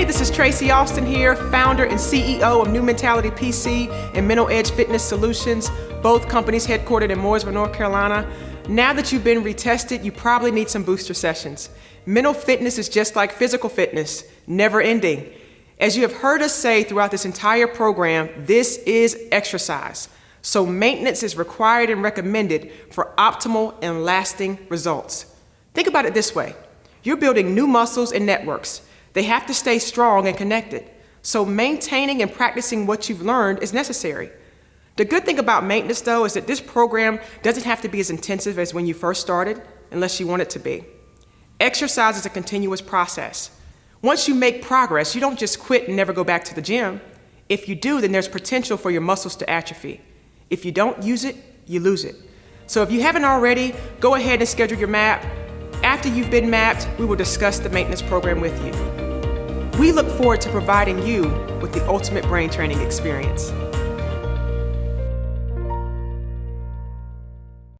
Hey, this is Tracy Austin here, founder and CEO of New Mentality PC and Mental Edge Fitness Solutions, both companies headquartered in Mooresville, North Carolina. Now that you've been retested, you probably need some booster sessions. Mental fitness is just like physical fitness, never ending. As you have heard us say throughout this entire program, this is exercise. So maintenance is required and recommended for optimal and lasting results. Think about it this way. You're building new muscles and networks. They have to stay strong and connected. So maintaining and practicing what you've learned is necessary. The good thing about maintenance, though, is that this program doesn't have to be as intensive as when you first started, unless you want it to be. Exercise is a continuous process. Once you make progress, you don't just quit and never go back to the gym. If you do, then there's potential for your muscles to atrophy. If you don't use it, you lose it. So if you haven't already, go ahead and schedule your map. After you've been mapped, we will discuss the maintenance program with you. We look forward to providing you with the ultimate brain training experience.